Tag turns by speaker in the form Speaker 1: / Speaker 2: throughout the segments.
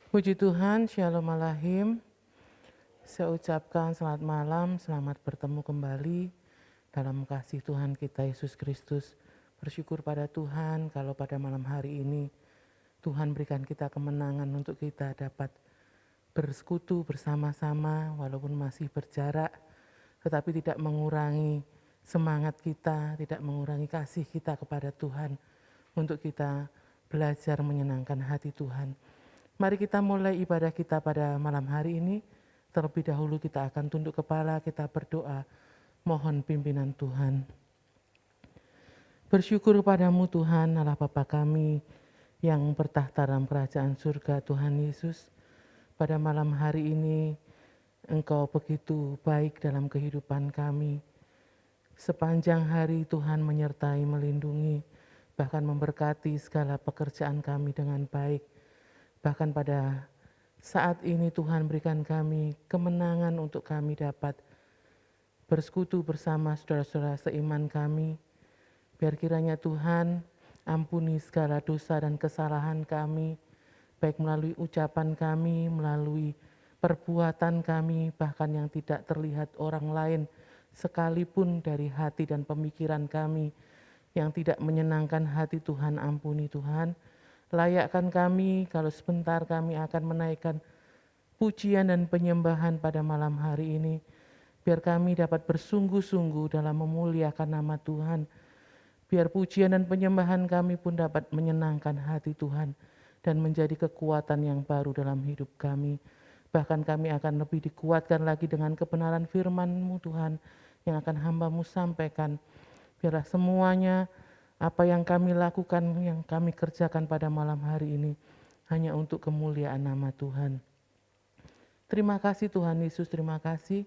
Speaker 1: Puji Tuhan, Shalom Alahim. Saya ucapkan selamat malam, selamat bertemu kembali dalam kasih Tuhan kita Yesus Kristus. Bersyukur pada Tuhan kalau pada malam hari ini Tuhan berikan kita kemenangan untuk kita dapat bersekutu bersama-sama walaupun masih berjarak, tetapi tidak mengurangi semangat kita, tidak mengurangi kasih kita kepada Tuhan untuk kita belajar menyenangkan hati Tuhan. Mari kita mulai ibadah kita pada malam hari ini. Terlebih dahulu kita akan tunduk kepala, kita berdoa, mohon pimpinan Tuhan. Bersyukur kepadamu Tuhan, Allah Bapa kami yang bertahta dalam kerajaan surga Tuhan Yesus. Pada malam hari ini, Engkau begitu baik dalam kehidupan kami. Sepanjang hari Tuhan menyertai, melindungi, bahkan memberkati segala pekerjaan kami dengan baik. Bahkan pada saat ini Tuhan berikan kami kemenangan untuk kami dapat bersekutu bersama saudara-saudara seiman kami. Biar kiranya Tuhan ampuni segala dosa dan kesalahan kami, baik melalui ucapan kami, melalui perbuatan kami, bahkan yang tidak terlihat orang lain, sekalipun dari hati dan pemikiran kami yang tidak menyenangkan hati Tuhan, ampuni Tuhan. Layakkan kami kalau sebentar kami akan menaikkan pujian dan penyembahan pada malam hari ini. Biar kami dapat bersungguh-sungguh dalam memuliakan nama Tuhan. Biar pujian dan penyembahan kami pun dapat menyenangkan hati Tuhan dan menjadi kekuatan yang baru dalam hidup kami. Bahkan kami akan lebih dikuatkan lagi dengan kebenaran firman-Mu Tuhan yang akan hamba-Mu sampaikan. Biarlah semuanya apa yang kami lakukan, yang kami kerjakan pada malam hari ini hanya untuk kemuliaan nama Tuhan. Terima kasih Tuhan Yesus, terima kasih.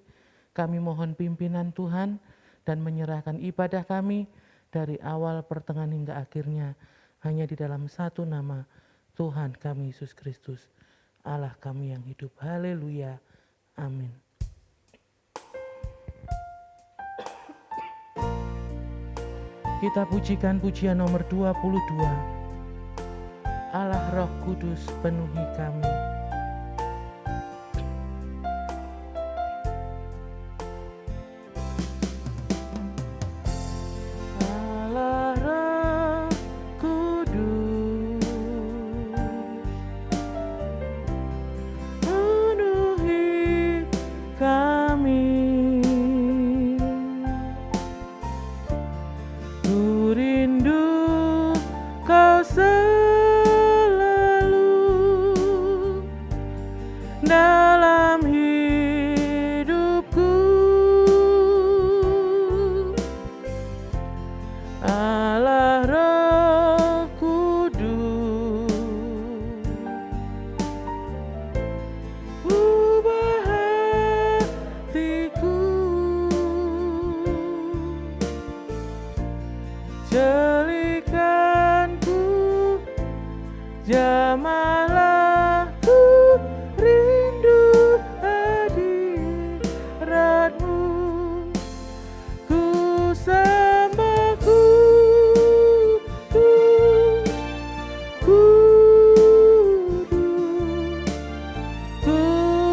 Speaker 1: Kami mohon pimpinan Tuhan dan menyerahkan ibadah kami dari awal, pertengahan hingga akhirnya hanya di dalam satu nama, Tuhan kami Yesus Kristus, Allah kami yang hidup. Haleluya. Amin. Kita pujikan pujian nomor 22. Allah Roh Kudus penuhi kami. Allah Roh Kudus penuhi kami. Ku rindu Kau selalu dalam hidupku. Allah Roh Kudus, ubah hatiku, jelikanku, jamahlah ku rindu hadirat-Mu. Ku sembah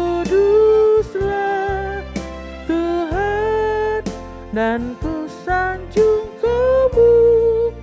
Speaker 1: Kuduslah Tuhan, dan ku sanjung kemuliaan-Mu.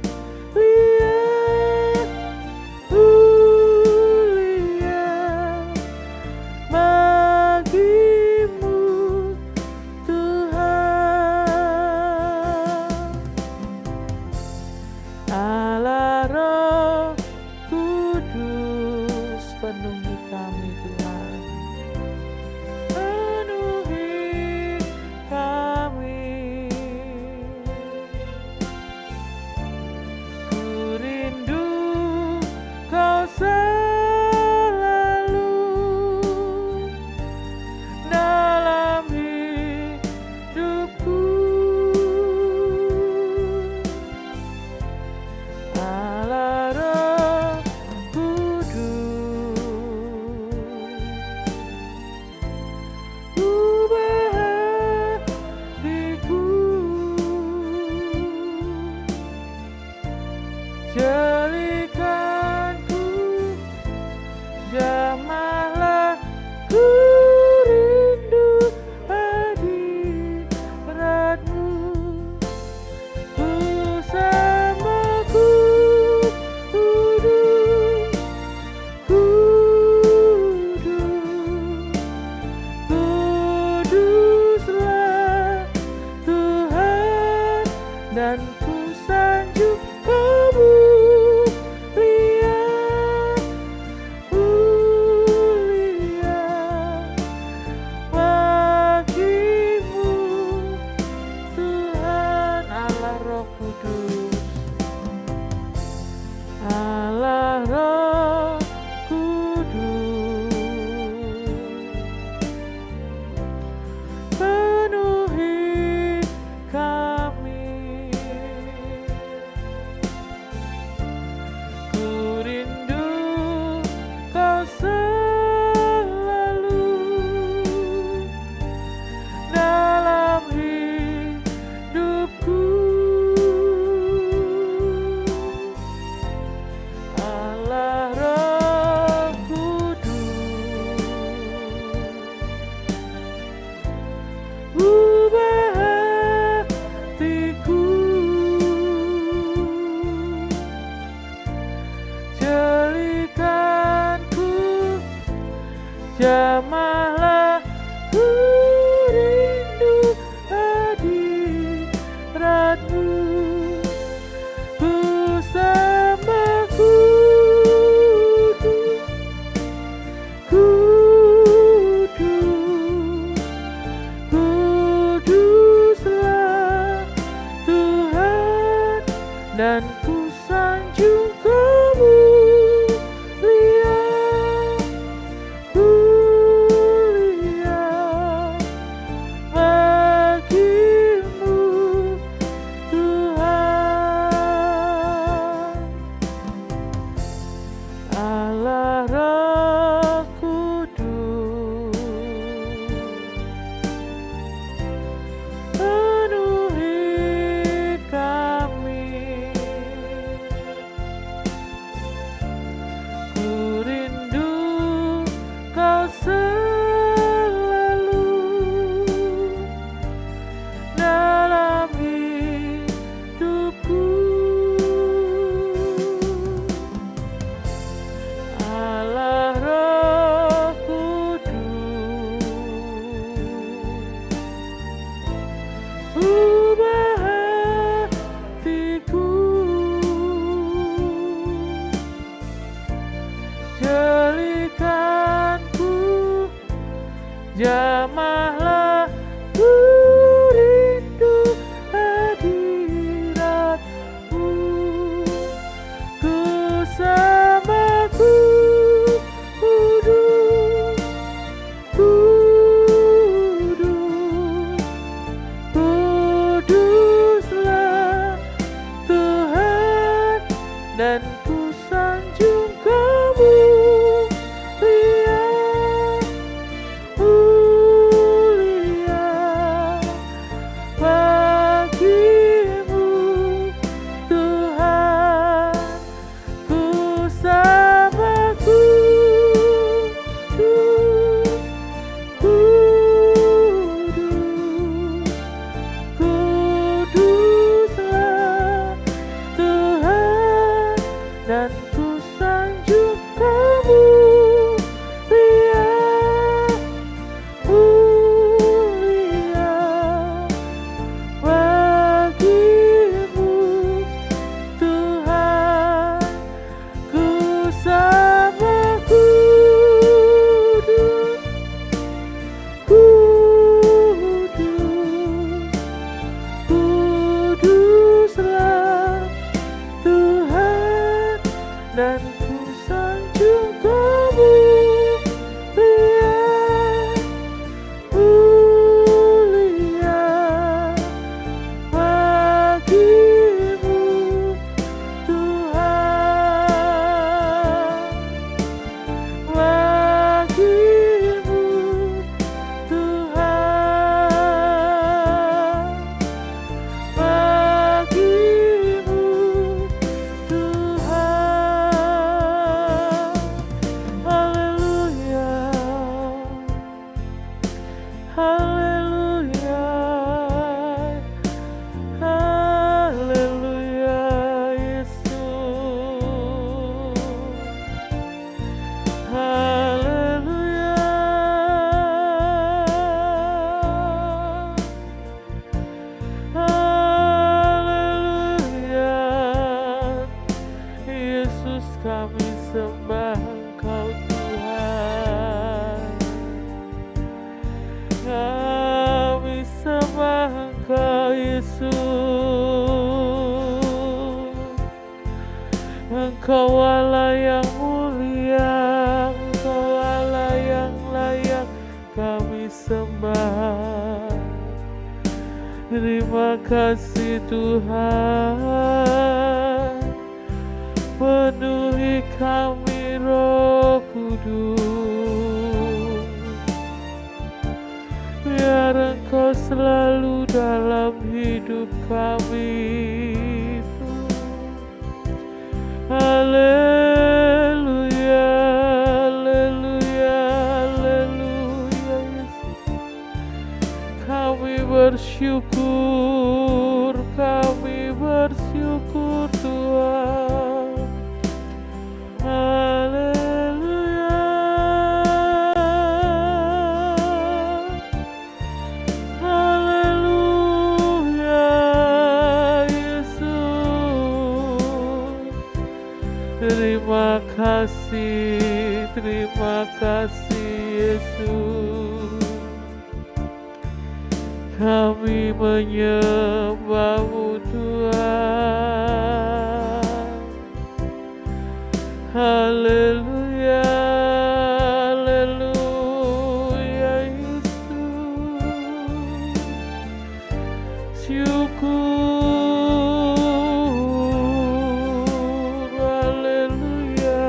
Speaker 1: Jamahlah ku rindu hadirat-Mu, ku sembah kudus, kudus, kuduslah Tuhan, dan ku sanjung kemuliaan, mulia bagi-Mu Tuhan. Allah Roh Kudus, penuhi kami. Ku rindu Kau selalu dalam hidupku. Allah Roh Kudus, ubah hatiku, jadikanku jamahlah ku rindu hadirat-Mu, ku sembah kudus, kudus, kuduslah Tuhan, dan ku sanjung kemuliaan, mulia bagi-Mu Tuhan. Ku sembah kudus, kudus, kuduslah Tuhan, dan ku sanjung kemuliaan, mulia bagi-Mu Tuhan. Ku sembah kudus, kudus, kuduslah Tuhan, dan ku sanjung kemuliaan, mulia bagi-Mu Tuhan, bagi-Mu Tuhan, bagi-Mu Tuhan. Haleluya, haleluya, haleluya Yesus, haleluya, haleluya. Yesus, kami sembah Engkau Tuhan, kami sembah Engkau Yesus. Engkau Allah yang mulia, Engkau Allah yang layak kami sembah. Terima kasih Tuhan, penuhi kami Roh Kudus, biar Engkau selalu dalam hidup kami. Haleluya, haleluya, haleluya Yesus. Kami bersyukur, kami bersyukur Tuhan. Haleluya, terima kasih Yesus. Kami menyembah-Mu Tuhan. Haleluya, haleluya Yesus. Syukur, haleluya.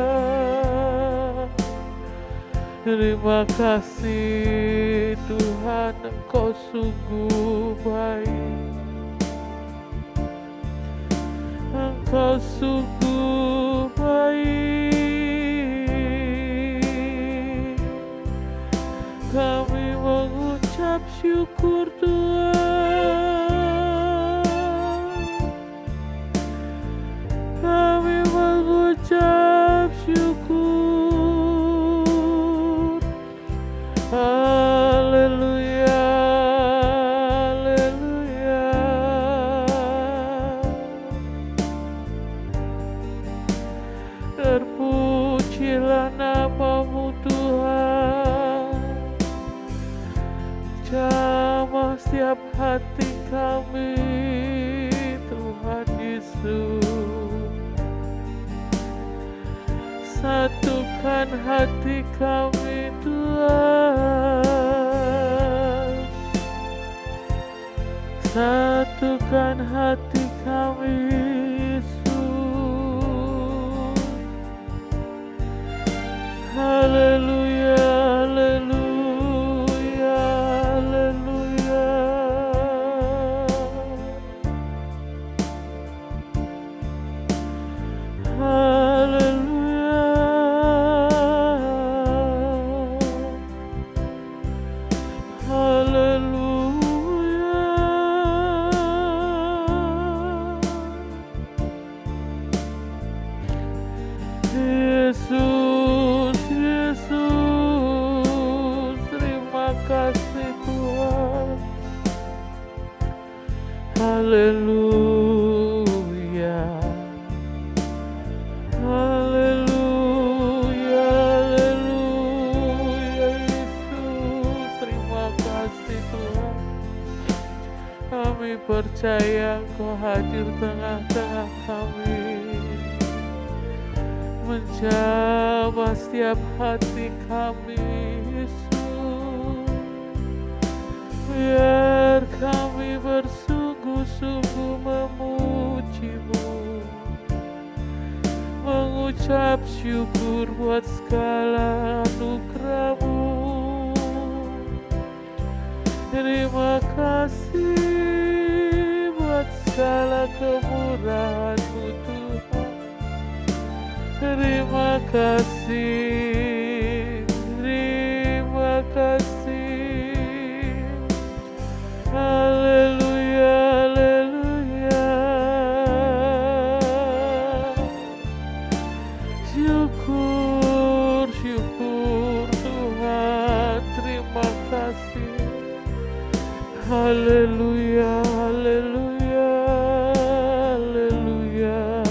Speaker 1: Terima kasih Tuhan, Engkau sungguh baik. Engkau sungguh baik. Kami mengucap syukur Tuhan. Kami mengucap syukur. Haleluya, haleluya. Terpujilah nama-Mu Tuhan. Jamah setiap hati kami Tuhan Yesus. Satukan hati kami Tuhan. Satukan hati kami Yesus. Haleluya, haleluya, haleluya. Haleluya. Haleluya. Yesus, Yesus, terima kasih Tuhan. Haleluya. Haleluya, haleluya Yesus, terima kasih Tuhan. Kami percaya Engkau hadir tengah-tengah kami, menjamah setiap hati kami Yesus. Biar kami bersungguh-sungguh memuji-Mu, mengucap syukur buat segala anugerah-Mu. Terima kasih buat segala kemurahan-Mu Tuhan. Terima kasih, terima kasih. Haleluya, haleluya. Syukur, syukur Tuhan, terima kasih. Haleluya, haleluya, haleluya.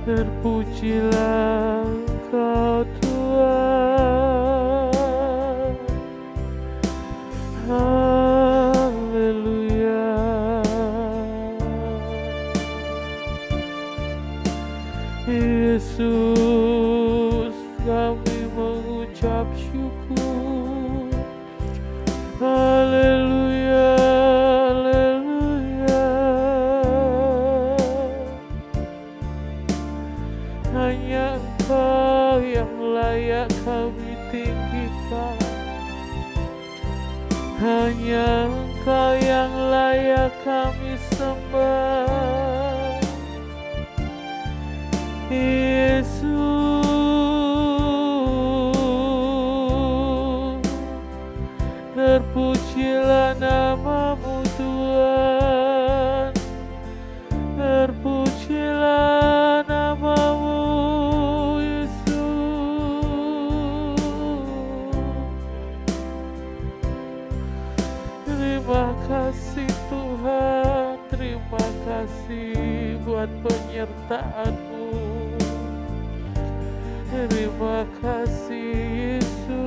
Speaker 1: Terpujilah Engkau Tuhan. Haleluya. Yesus, kami mengucap syukur. Haleluya, haleluya. Hanya Engkau yang layak kami tinggikan. Hanya Engkau yang layak kami sembah. Yesus, terpujilah nama-Mu Tuhan. Terpujilah nama-Mu Yesus. Terima kasih Tuhan, terima kasih buat penyertaan-Mu. Terima kasih Yesus,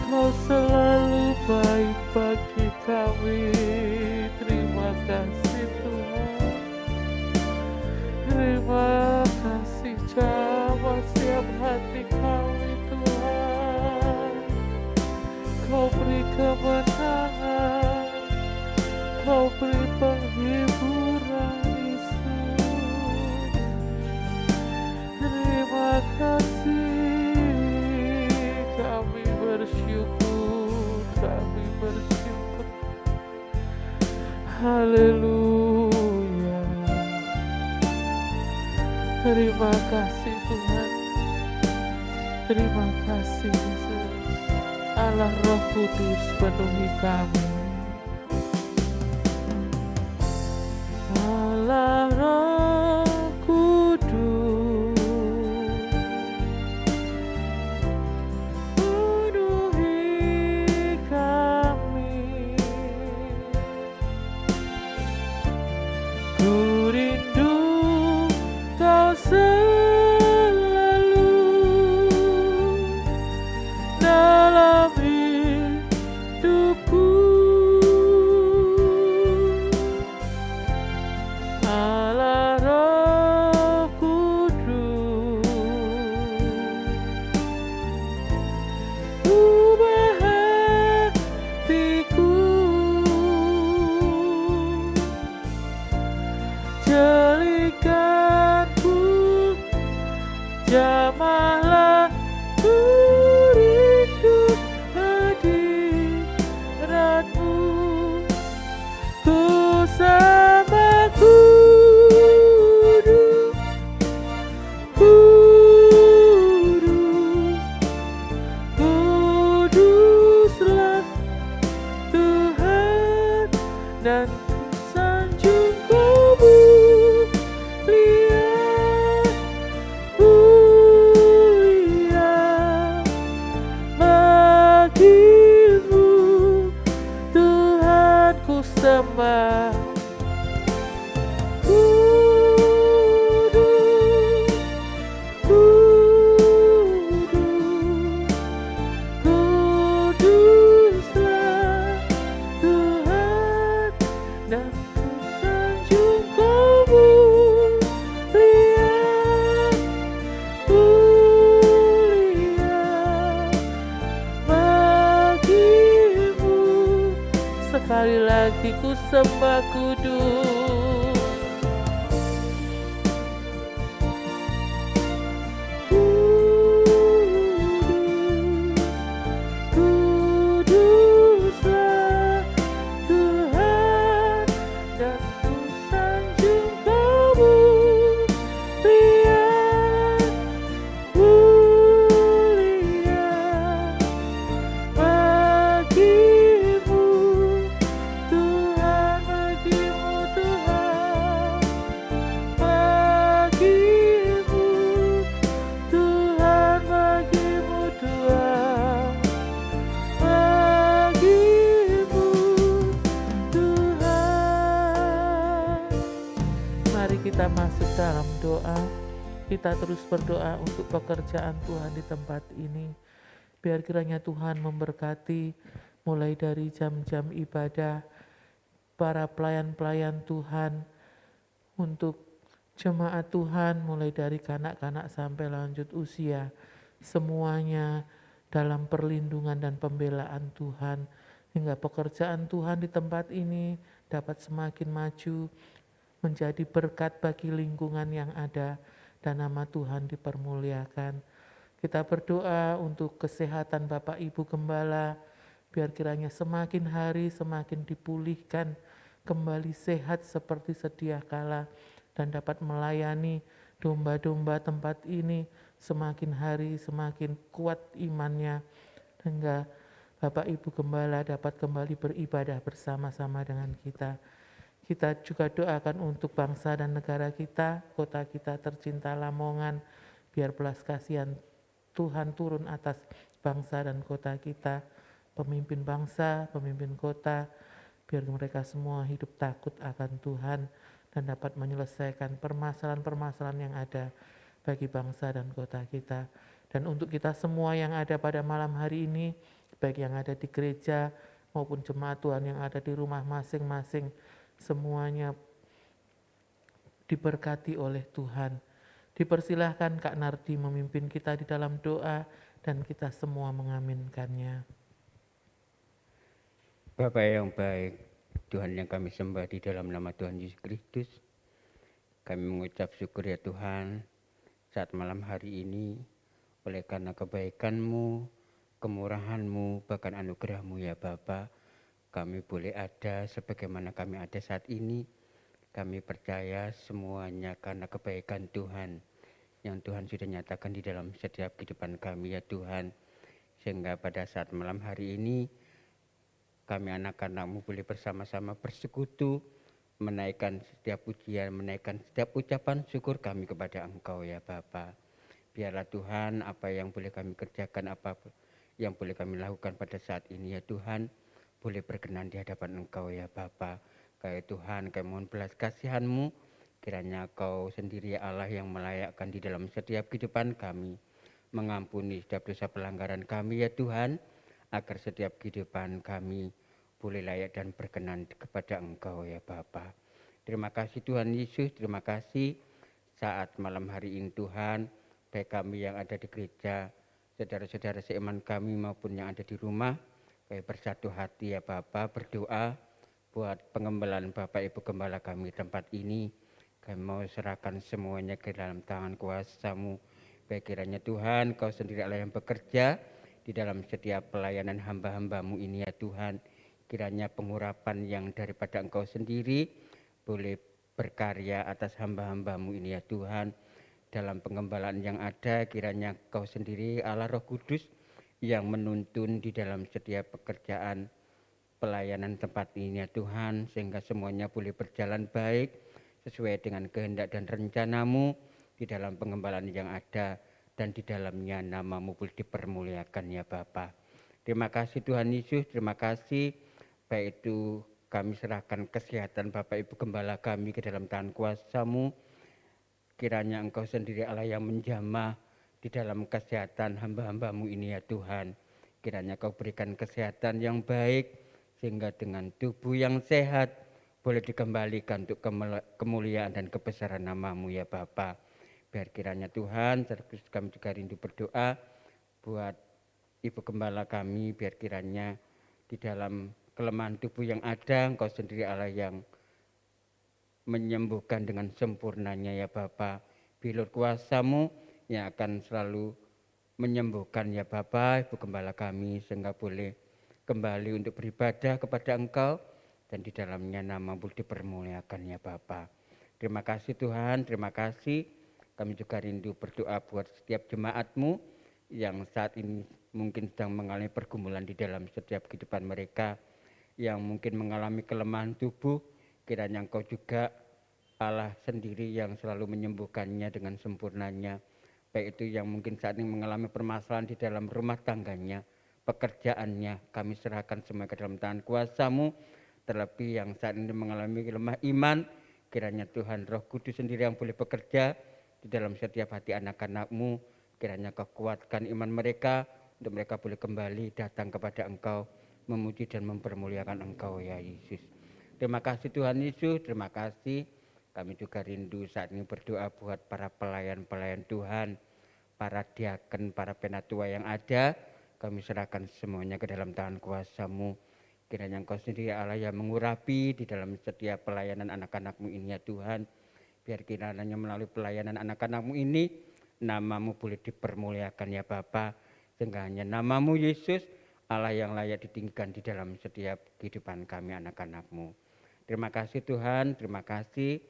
Speaker 1: Kau selalu baik bagi kami. Terima kasih Tuhan. Terima kasih jamah siap hati kami Tuhan. Kau beri kemenangan, Kau beri penghiburan Yesus. Terima kasih, kami bersyukur, kami bersyukur. Haleluya. Terima kasih Tuhan. Terima kasih Yesus. Allah Roh Kudus penuhi kami. Allah Roh Kudus penuhi kami. Ku rindu Kau selalu dalam hidupku. Allah Roh Kudus, ubah hatiku, jadikanku jamahlah, ku rindu hadiratmu, ku sama kudus, kudus, kuduslah Tuhan, dan sanjung Kau mulia, mulia bagimu Tuhan, ku sembah. Kudus, kudus, kuduslah Tuhan, dan ku sanjung Kau mulia, mulia bagimu. Sekali lagi ku sembah kudus. Kuduslah Tuhan, dan ku sanjung Kau mulia, mulia bagimu Tuhan, bagimu Tuhan, bagimu Tuhan, bagimu Tuhan, bagimu Tuhan. Mari kita masuk dalam doa. Kita terus berdoa untuk pekerjaan Tuhan di tempat ini. Biar kiranya Tuhan memberkati mulai dari jam-jam ibadah, para pelayan-pelayan Tuhan, untuk jemaat Tuhan mulai dari kanak-kanak sampai lanjut usia. Semuanya dalam perlindungan dan pembelaan Tuhan, hingga pekerjaan Tuhan di tempat ini dapat semakin maju, menjadi berkat bagi lingkungan yang ada, dan nama Tuhan dipermuliakan. Kita berdoa untuk kesehatan Bapak Ibu Gembala, biar kiranya semakin hari semakin dipulihkan, kembali sehat seperti sedia kala, dan dapat melayani domba-domba tempat ini semakin hari semakin kuat imannya, hingga Bapak Ibu Gembala dapat kembali beribadah bersama-sama dengan kita. Kita juga doakan untuk bangsa dan negara kita, kota kita tercinta Lamongan, biar belas kasihan Tuhan turun atas bangsa dan kota kita, pemimpin bangsa, pemimpin kota, biar mereka semua hidup takut akan Tuhan, dan dapat menyelesaikan permasalahan-permasalahan yang ada bagi bangsa dan kota kita. Dan untuk kita semua yang ada pada malam hari ini, baik yang ada di gereja maupun jemaat Tuhan yang ada di rumah masing-masing, semuanya diberkati oleh Tuhan. Dipersilahkan Kak Nardi memimpin kita di dalam doa dan kita semua mengaminkannya.
Speaker 2: Bapa yang baik, Tuhan yang kami sembah di dalam nama Tuhan Yesus Kristus, kami mengucap syukur ya Tuhan saat malam hari ini oleh karena kebaikan-Mu, kemurahan-Mu, bahkan anugerah-Mu ya Bapa, kami boleh ada sebagaimana kami ada saat ini. Kami percaya semuanya karena kebaikan Tuhan yang Tuhan sudah nyatakan di dalam setiap kehidupan kami ya Tuhan. Sehingga pada saat malam hari ini kami anak-anak-Mu boleh bersama-sama bersekutu, menaikkan setiap pujian, menaikkan setiap ucapan syukur kami kepada Engkau ya Bapa. Biarlah Tuhan apa yang boleh kami kerjakan, apa yang boleh kami lakukan pada saat ini ya Tuhan, boleh berkenan di hadapan Engkau ya Bapa. Kayak Tuhan, kami mohon belas kasihan-Mu, kiranya Kau sendiri Allah yang melayakkan di dalam setiap kehidupan kami, mengampuni setiap dosa pelanggaran kami ya Tuhan, agar setiap kehidupan kami boleh layak dan berkenan kepada Engkau ya Bapa. Terima kasih Tuhan Yesus, terima kasih saat malam hari ini Tuhan, baik kami yang ada di gereja, saudara-saudara seiman kami maupun yang ada di rumah, kami bersatu hati ya Bapa, berdoa buat pengembalaan Bapak Ibu Gembala kami tempat ini. Kami mau serahkan semuanya ke dalam tangan kuasa-Mu. Baik kiranya Tuhan, Kau sendiri Allah yang bekerja di dalam setiap pelayanan hamba-hamba-Mu ini ya Tuhan. Kiranya pengurapan yang daripada Engkau sendiri boleh berkarya atas hamba-hamba-Mu ini ya Tuhan. Dalam pengembalaan yang ada, kiranya Kau sendiri Allah Roh Kudus yang menuntun di dalam setiap pekerjaan pelayanan tempat ini ya Tuhan, sehingga semuanya boleh berjalan baik sesuai dengan kehendak dan rencana-Mu di dalam pengembalaan yang ada, dan di dalamnya nama-Mu boleh dipermuliakan ya Bapa. Terima kasih Tuhan Yesus, terima kasih. Baik itu kami serahkan kesehatan Bapak Ibu Gembala kami ke dalam tangan kuasa-Mu. Kiranya Engkau sendiri Allah yang menjamah di dalam kesehatan hamba-hamba-Mu ini ya Tuhan. Kiranya Kau berikan kesehatan yang baik, sehingga dengan tubuh yang sehat boleh dikembalikan untuk kemuliaan dan kebesaran nama-Mu ya Bapa. Biar kiranya Tuhan, kami juga rindu berdoa buat Ibu Gembala kami, biar kiranya di dalam kelemahan tubuh yang ada, Engkau sendiri Allah yang menyembuhkan dengan sempurnanya ya Bapa. Bilur kuasa-Mu yang akan selalu menyembuhkan ya Bapa Ibu Gembala kami, sehingga boleh kembali untuk beribadah kepada Engkau, dan di dalamnya nama-Mu dipermuliakan ya Bapa. Terima kasih Tuhan, terima kasih. Kami juga rindu berdoa buat setiap jemaat-Mu yang saat ini mungkin sedang mengalami pergumulan di dalam setiap kehidupan mereka, yang mungkin mengalami kelemahan tubuh. Kiranya Engkau juga Allah sendiri yang selalu menyembuhkannya dengan sempurnanya. Baik itu yang mungkin saat ini mengalami permasalahan di dalam rumah tangganya, pekerjaannya, kami serahkan semua ke dalam tangan kuasa-Mu. Terlebih yang saat ini mengalami lemah iman, kiranya Tuhan Roh Kudus sendiri yang boleh bekerja di dalam setiap hati anak-anak-Mu. Kiranya Kau kuatkan iman mereka, untuk mereka boleh kembali datang kepada Engkau, memuji dan mempermuliakan Engkau ya Yesus. Terima kasih Tuhan Yesus, terima kasih. Kami juga rindu saat ini berdoa buat para pelayan-pelayan Tuhan, para diaken, para penatua yang ada. Kami serahkan semuanya ke dalam tangan kuasa-Mu. Kiranya Engkau sendiri Allah yang mengurapi di dalam setiap pelayanan anak-anak-Mu ini ya Tuhan. Biar kiranya melalui pelayanan anak-anak-Mu ini, nama-Mu boleh dipermuliakan ya Bapa. Sehingga hanya nama-Mu Yesus, Allah yang layak ditinggikan di dalam setiap kehidupan kami anak-anak-Mu. Terima kasih Tuhan, terima kasih.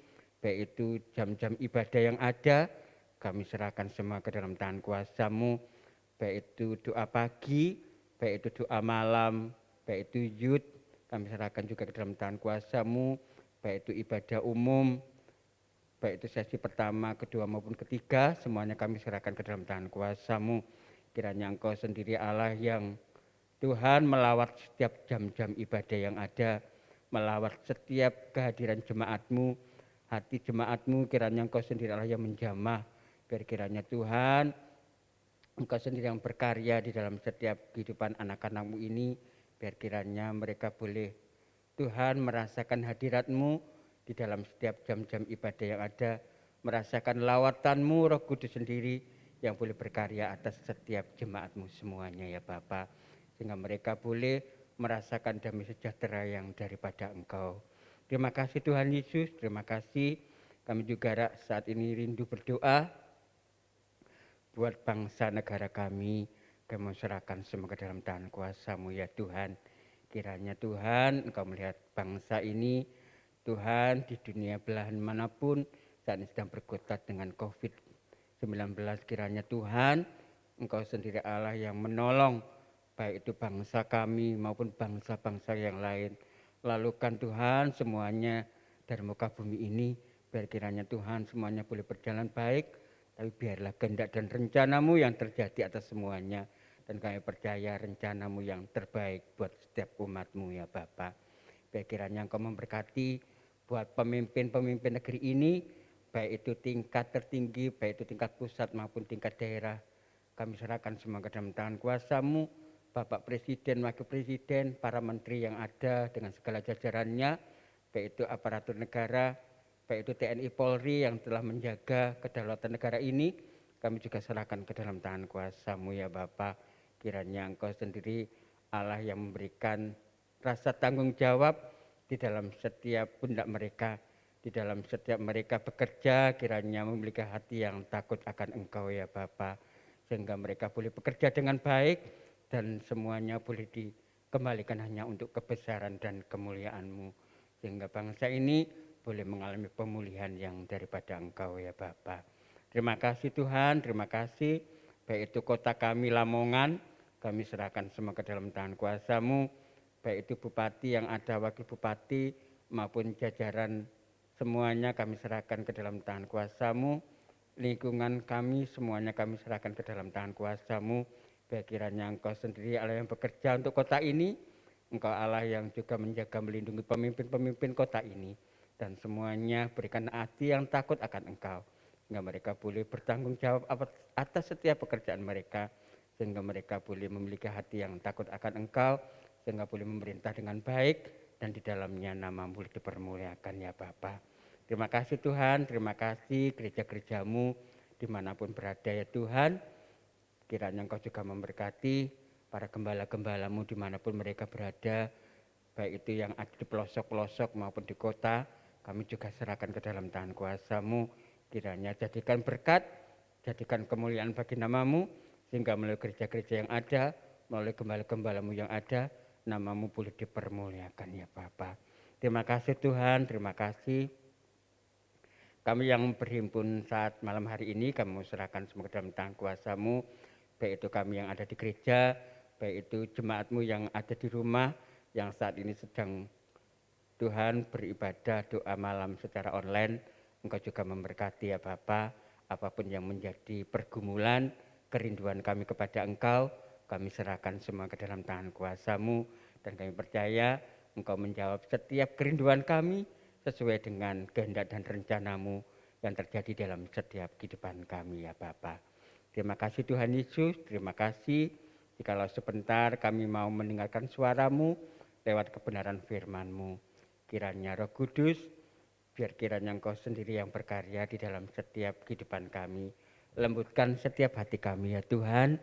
Speaker 2: Baik itu jam-jam ibadah yang ada, kami serahkan semua ke dalam tangan kuasa-Mu. Baik itu doa pagi, baik itu doa malam, baik itu youth, kami serahkan juga ke dalam tangan kuasa-Mu. Baik itu ibadah umum, baik itu sesi pertama, kedua maupun ketiga, semuanya kami serahkan ke dalam tangan kuasa-Mu. Kiranya Engkau sendiri Allah yang Tuhan melawat setiap jam-jam ibadah yang ada, melawat setiap kehadiran jemaat-Mu, hati jemaat-Mu, kiranya Engkau sendiri Allah yang menjamah. Biar kiranya Tuhan, Engkau sendiri yang berkarya di dalam setiap kehidupan anak-anak-Mu ini. Biar kiranya mereka boleh Tuhan merasakan hadirat-Mu di dalam setiap jam-jam ibadah yang ada. Merasakan lawatan-Mu Roh Kudus sendiri yang boleh berkarya atas setiap jemaat-Mu semuanya ya Bapa. Sehingga mereka boleh merasakan damai sejahtera yang daripada Engkau. Terima kasih Tuhan Yesus, terima kasih. Kami juga saat ini rindu berdoa buat bangsa negara kami. Kami serahkan semua ke dalam tangan kuasa-Mu ya Tuhan. Kiranya Tuhan Engkau melihat bangsa ini, Tuhan di dunia belahan manapun saat ini sedang berkutat dengan COVID-19. Kiranya Tuhan Engkau sendiri Allah yang menolong baik itu bangsa kami maupun bangsa-bangsa yang lain. Lalukan Tuhan semuanya dari muka bumi ini, biar kiranya Tuhan semuanya boleh berjalan baik, tapi biarlah kehendak dan rencana-Mu yang terjadi atas semuanya. Dan kami percaya rencana-Mu yang terbaik buat setiap umat-Mu ya Bapa. Biar kiranya Engkau memberkati buat pemimpin-pemimpin negeri ini, baik itu tingkat tertinggi, baik itu tingkat pusat maupun tingkat daerah. Kami serahkan semua ke dalam tangan kuasa-Mu, Bapak Presiden, Wakil Presiden, para menteri yang ada dengan segala jajarannya, baik itu aparatur negara, baik itu TNI Polri yang telah menjaga kedaulatan negara ini, kami juga serahkan ke dalam tangan kuasa-Mu ya Bapa. Kiranya Engkau sendiri Allah yang memberikan rasa tanggung jawab di dalam setiap pundak mereka, di dalam setiap mereka bekerja, kiranya memiliki hati yang takut akan Engkau ya Bapa, sehingga mereka boleh bekerja dengan baik dan semuanya boleh dikembalikan hanya untuk kebesaran dan kemuliaan-Mu, sehingga bangsa ini boleh mengalami pemulihan yang daripada Engkau ya Bapa. Terima kasih Tuhan, terima kasih. Baik itu kota kami Lamongan, kami serahkan semua ke dalam tangan kuasa-Mu. Baik itu bupati yang ada, wakil bupati maupun jajaran semuanya kami serahkan ke dalam tangan kuasa-Mu. Lingkungan kami semuanya kami serahkan ke dalam tangan kuasa-Mu. Biar kiranya Engkau sendiri Allah yang bekerja untuk kota ini. Engkau Allah yang juga menjaga melindungi pemimpin-pemimpin kota ini. Dan semuanya berikan hati yang takut akan Engkau. Sehingga mereka boleh bertanggung jawab atas setiap pekerjaan mereka. Sehingga mereka boleh memiliki hati yang takut akan Engkau. Sehingga boleh memerintah dengan baik. Dan di dalamnya nama-Mu boleh dipermuliakan ya Bapa. Terima kasih Tuhan, terima kasih gereja-gereja-Mu dimanapun berada ya Tuhan. Kiranya Engkau juga memberkati para gembala-gembala-Mu dimanapun mereka berada, baik itu yang ada di pelosok-pelosok maupun di kota, kami juga serahkan ke dalam tangan kuasa-Mu. Kiranya jadikan berkat, jadikan kemuliaan bagi nama-Mu, sehingga melalui gereja-gereja yang ada, melalui gembala-gembala-Mu yang ada, nama-Mu boleh dipermuliakan ya Bapa. Terima kasih Tuhan, terima kasih. Kami yang berhimpun saat malam hari ini, kami serahkan semua ke dalam tangan kuasa-Mu, baik itu kami yang ada di gereja, baik itu jemaat-Mu yang ada di rumah, yang saat ini sedang Tuhan beribadah doa malam secara online. Engkau juga memberkati ya Bapa, apapun yang menjadi pergumulan, kerinduan kami kepada Engkau, kami serahkan semua ke dalam tangan kuasa-Mu, dan kami percaya Engkau menjawab setiap kerinduan kami sesuai dengan kehendak dan rencana-Mu yang terjadi dalam setiap kehidupan kami ya Bapa. Terima kasih Tuhan Yesus, terima kasih. Jikalau sebentar kami mau mendengarkan suara-Mu lewat kebenaran firman-Mu. Kiranya Roh Kudus, biar kiranya Engkau sendiri yang berkarya di dalam setiap kehidupan kami. Lembutkan setiap hati kami ya Tuhan,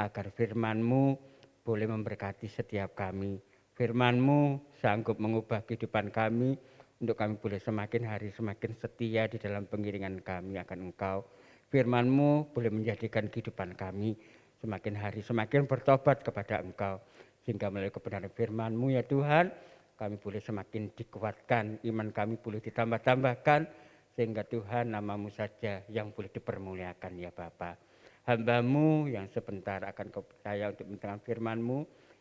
Speaker 2: agar firman-Mu boleh memberkati setiap kami. Firman-Mu sanggup mengubah kehidupan kami, untuk kami boleh semakin hari semakin setia di dalam pengiringan kami akan Engkau. Firman-Mu boleh menjadikan kehidupan kami semakin hari semakin bertobat kepada Engkau. Sehingga melalui kebenaran firman-Mu ya Tuhan, kami boleh semakin dikuatkan, iman kami boleh ditambah-tambahkan, sehingga Tuhan nama-Mu saja yang boleh dipermuliakan ya Bapa. Hamba-Mu yang sebentar akan Kau percaya untuk mendengarkan firman-Mu,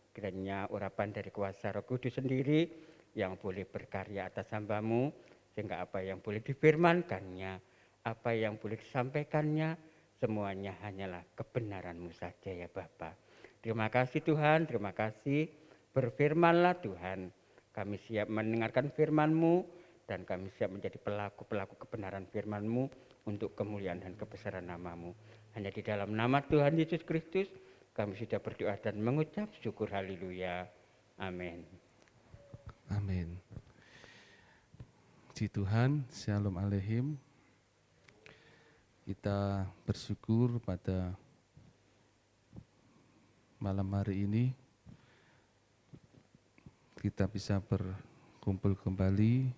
Speaker 2: kiranya urapan dari kuasa Roh Kudus sendiri yang boleh berkarya atas hamba-Mu, sehingga apa yang boleh difirmankannya, apa yang boleh disampaikannya, semuanya hanyalah kebenaran-Mu saja ya Bapa. Terima kasih Tuhan, terima kasih. Berfirmanlah Tuhan, kami siap mendengarkan firman-Mu, dan kami siap menjadi pelaku-pelaku kebenaran firman-Mu untuk kemuliaan dan kebesaran nama-Mu. Hanya di dalam nama Tuhan Yesus Kristus kami sudah berdoa dan mengucap syukur. Haleluya. Amin.
Speaker 3: Amin. Puji Tuhan, Shalom Aleichem. Kita bersyukur pada malam hari ini kita bisa berkumpul kembali,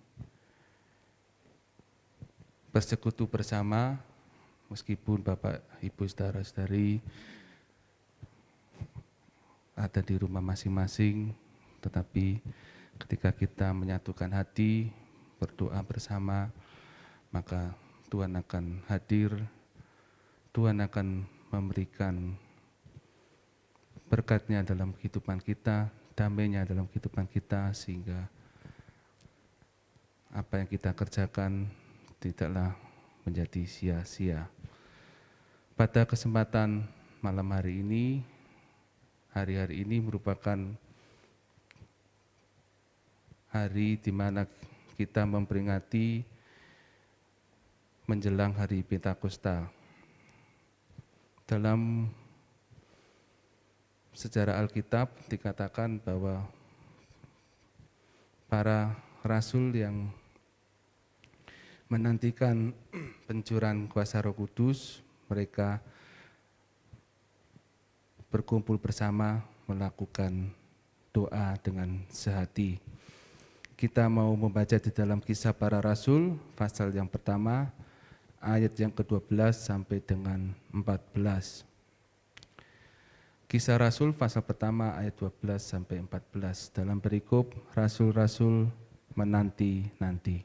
Speaker 3: bersekutu bersama, meskipun Bapak, Ibu, Saudara-saudari ada di rumah masing-masing, tetapi ketika kita menyatukan hati, berdoa bersama, maka Tuhan akan hadir, Tuhan akan memberikan berkat-Nya dalam kehidupan kita, damai-Nya dalam kehidupan kita, sehingga apa yang kita kerjakan tidaklah menjadi sia-sia. Pada kesempatan malam hari ini, hari-hari ini merupakan hari di mana kita memperingati menjelang hari Pentakosta. Dalam sejarah Alkitab dikatakan bahwa para rasul yang menantikan pencurahan kuasa Roh Kudus, mereka berkumpul bersama melakukan doa dengan sehati. Kita mau membaca di dalam Kisah Para Rasul, pasal yang pertama, ayat yang ke-12 sampai dengan 14. Kisah Rasul pasal pertama ayat 12 sampai 14. Dalam perikop rasul-rasul menanti-nanti.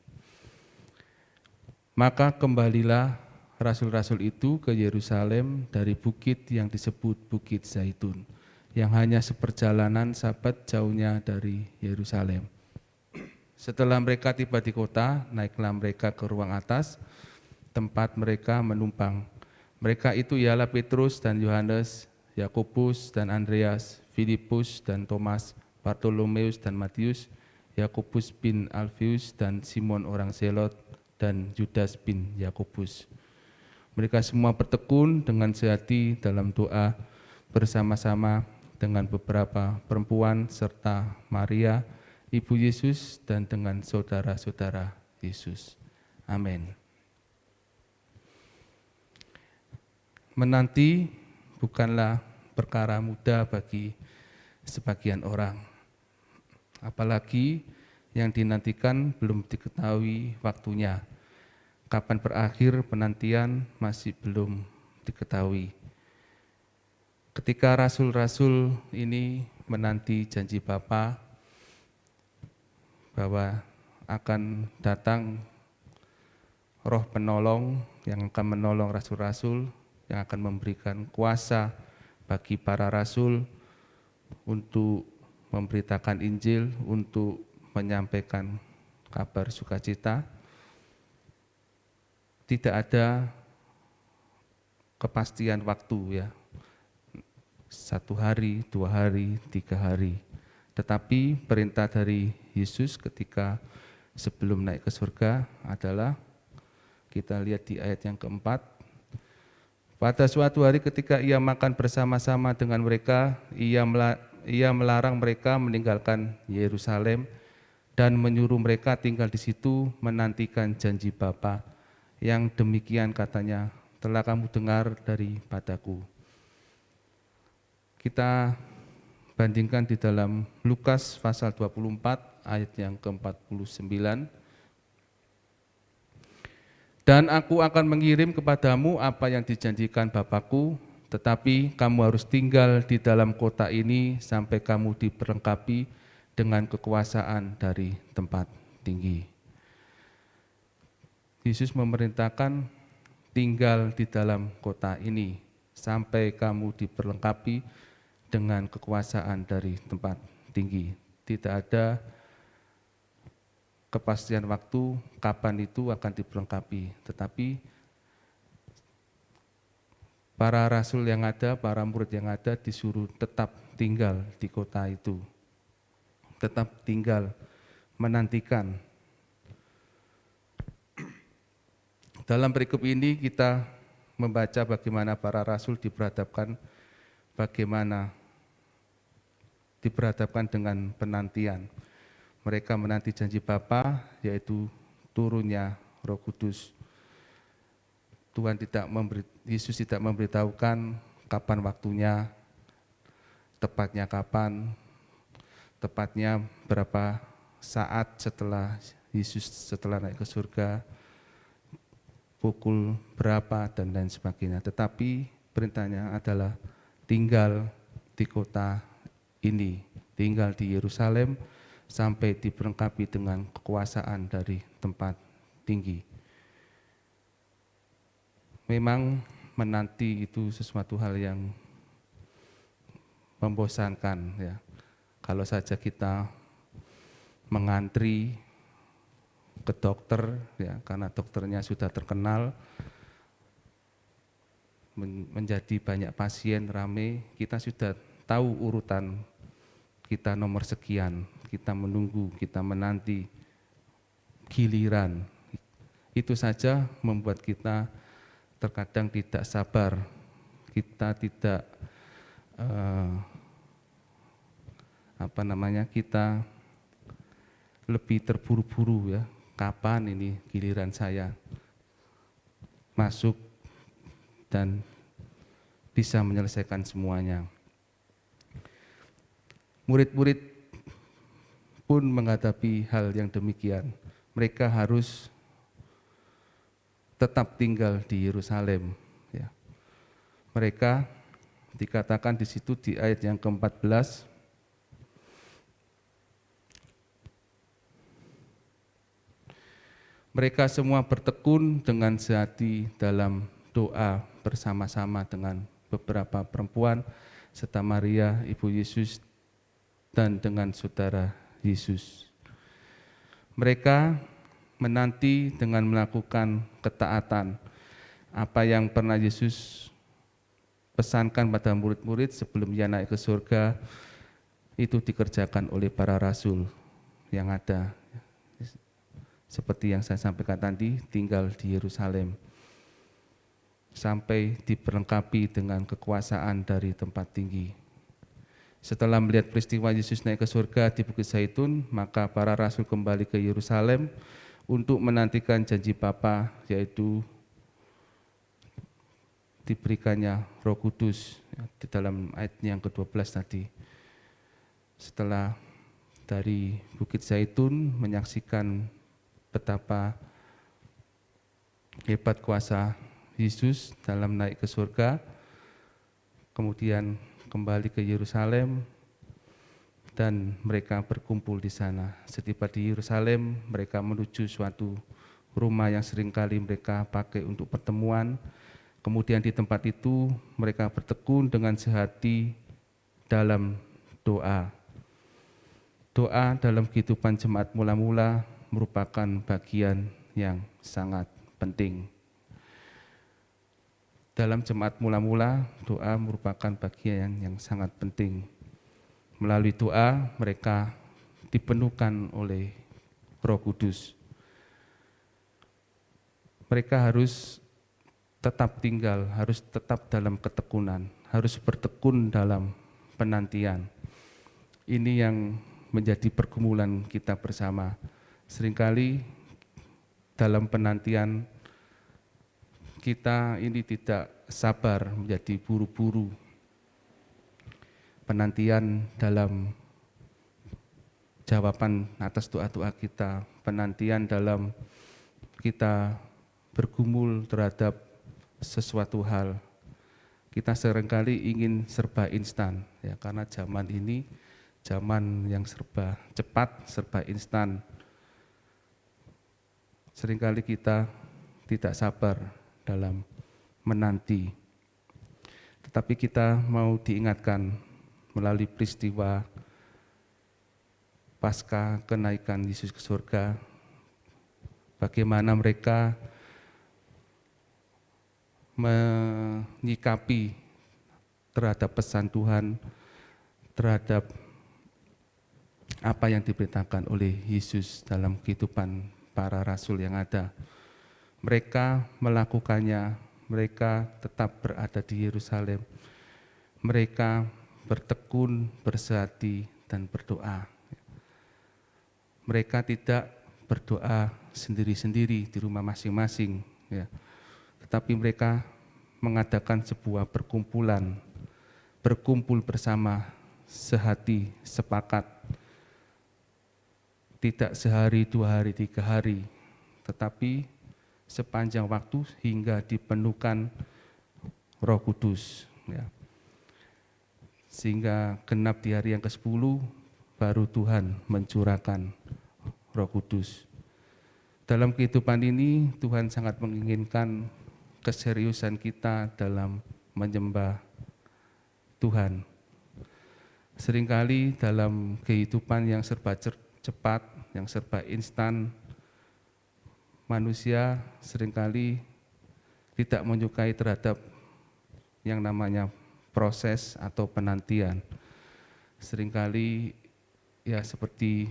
Speaker 3: Maka kembalilah rasul-rasul itu ke Yerusalem dari bukit yang disebut Bukit Zaitun, yang hanya seperjalanan sabat jauhnya dari Yerusalem. Setelah mereka tiba di kota, naiklah mereka ke ruang atas, tempat mereka menumpang. Mereka itu ialah Petrus dan Yohanes, Yakobus dan Andreas, Filipus dan Thomas, Bartolomeus dan Matius, Yakobus bin Alfius dan Simon orang Zelot, dan Judas bin Yakobus. Mereka semua bertekun dengan sehati dalam doa bersama-sama dengan beberapa perempuan serta Maria, Ibu Yesus, dan dengan saudara-saudara Yesus. Amin. Menanti bukanlah perkara mudah bagi sebagian orang. Apalagi yang dinantikan belum diketahui waktunya. Kapan berakhir penantian masih belum diketahui. Ketika rasul-rasul ini menanti janji Bapa bahwa akan datang Roh Penolong yang akan menolong rasul-rasul, yang akan memberikan kuasa bagi para rasul untuk memberitakan Injil, untuk menyampaikan kabar sukacita. Tidak ada kepastian waktu, ya, 1 hari, 2 hari, 3 hari. Tetapi perintah dari Yesus ketika sebelum naik ke surga adalah, kita lihat di ayat yang keempat, pada suatu hari ketika ia makan bersama-sama dengan mereka, ia melarang mereka meninggalkan Yerusalem dan menyuruh mereka tinggal di situ menantikan janji Bapa, yang demikian katanya, telah kamu dengar daripadaku. Kita bandingkan di dalam Lukas pasal 24 ayat yang ke-49. Dan aku akan mengirim kepadamu apa yang dijanjikan Bapakku, tetapi kamu harus tinggal di dalam kota ini sampai kamu diperlengkapi dengan kekuasaan dari tempat tinggi. Yesus memerintahkan tinggal di dalam kota ini sampai kamu diperlengkapi dengan kekuasaan dari tempat tinggi. Tidak ada kepastian waktu kapan itu akan diperlengkapi, tetapi para rasul yang ada, para murid yang ada disuruh tetap tinggal di kota itu, tetap tinggal menantikan Dalam perikop ini kita membaca bagaimana para rasul diperhadapkan dengan penantian. Mereka menanti janji Bapa, yaitu turunnya Roh Kudus. Yesus tidak memberitahukan kapan waktunya, tepatnya kapan, tepatnya berapa saat setelah naik ke surga, pukul berapa, dan lain sebagainya. Tetapi perintahnya adalah tinggal di kota ini, tinggal di Yerusalem sampai diperlengkapi dengan kekuasaan dari tempat tinggi. Memang menanti itu sesuatu hal yang membosankan, ya. Kalau saja kita mengantri ke dokter, ya, karena dokternya sudah terkenal, menjadi banyak pasien rame, kita sudah tahu urutan kita nomor sekian, kita menunggu, kita menanti giliran. Itu saja membuat kita terkadang tidak sabar, kita tidak kita lebih terburu-buru, ya, kapan ini giliran saya masuk dan bisa menyelesaikan semuanya. Murid-murid pun menghadapi hal yang demikian. Mereka harus tetap tinggal di Yerusalem. Ya. Mereka dikatakan di situ di ayat yang ke-14, mereka semua bertekun dengan sehati dalam doa bersama-sama dengan beberapa perempuan serta Maria, Ibu Yesus, dan dengan saudara Yesus. Mereka menanti dengan melakukan ketaatan. Apa yang pernah Yesus pesankan pada murid-murid sebelum Ia naik ke surga, itu dikerjakan oleh para rasul yang ada. Seperti yang saya sampaikan tadi, tinggal di Yerusalem sampai diperlengkapi dengan kekuasaan dari tempat tinggi. Setelah melihat peristiwa Yesus naik ke surga di Bukit Zaitun, maka para rasul kembali ke Yerusalem untuk menantikan janji Bapa, yaitu diberikannya Roh Kudus, di dalam ayat yang ke-12 tadi. Setelah dari Bukit Zaitun menyaksikan betapa hebat kuasa Yesus dalam naik ke surga, kemudian kembali ke Yerusalem dan mereka berkumpul di sana. Setiba di Yerusalem, mereka menuju suatu rumah yang seringkali mereka pakai untuk pertemuan. Kemudian di tempat itu mereka bertekun dengan sehati dalam doa. Doa dalam kehidupan jemaat mula-mula merupakan bagian yang sangat penting. Dalam jemaat mula-mula, doa merupakan bagian yang sangat penting. Melalui doa, mereka dipenuhkan oleh Roh Kudus. Mereka harus tetap tinggal, harus tetap dalam ketekunan, harus bertekun dalam penantian. Ini yang menjadi pergumulan kita bersama. Seringkali dalam penantian kita ini tidak sabar, menjadi buru-buru. Penantian dalam jawaban atas doa-doa kita, penantian dalam kita bergumul terhadap sesuatu hal. Kita seringkali ingin serba instan, ya, karena zaman ini zaman yang serba cepat, serba instan. Seringkali kita tidak sabar dalam menanti. Tetapi kita mau diingatkan melalui peristiwa pasca kenaikan Yesus ke surga, bagaimana mereka menyikapi terhadap pesan Tuhan, terhadap apa yang diberitakan oleh Yesus dalam kehidupan para rasul yang ada. Mereka melakukannya, mereka tetap berada di Yerusalem. Mereka bertekun, bersehati, dan berdoa. Mereka tidak berdoa sendiri-sendiri di rumah masing-masing, ya. Tetapi mereka mengadakan sebuah perkumpulan, berkumpul bersama, sehati, sepakat. Tidak sehari, 2 hari, 3 hari, tetapi sepanjang waktu hingga dipenuhkan Roh Kudus, ya. Sehingga genap di hari yang ke-10 baru Tuhan mencurahkan Roh Kudus. Dalam kehidupan ini Tuhan sangat menginginkan keseriusan kita dalam menyembah Tuhan. Seringkali dalam kehidupan yang serba cepat, yang serba instan, manusia seringkali tidak menyukai terhadap yang namanya proses atau penantian. Seringkali ya seperti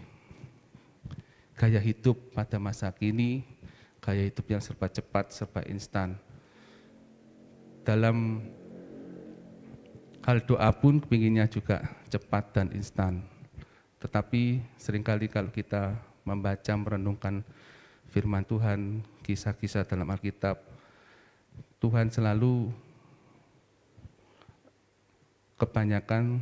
Speaker 3: gaya hidup pada masa kini, gaya hidup yang serba cepat, serba instan. Dalam hal doa pun kepinginnya juga cepat dan instan. Tetapi seringkali kalau kita membaca, merenungkan firman Tuhan, kisah-kisah dalam Alkitab, Tuhan selalu kebanyakan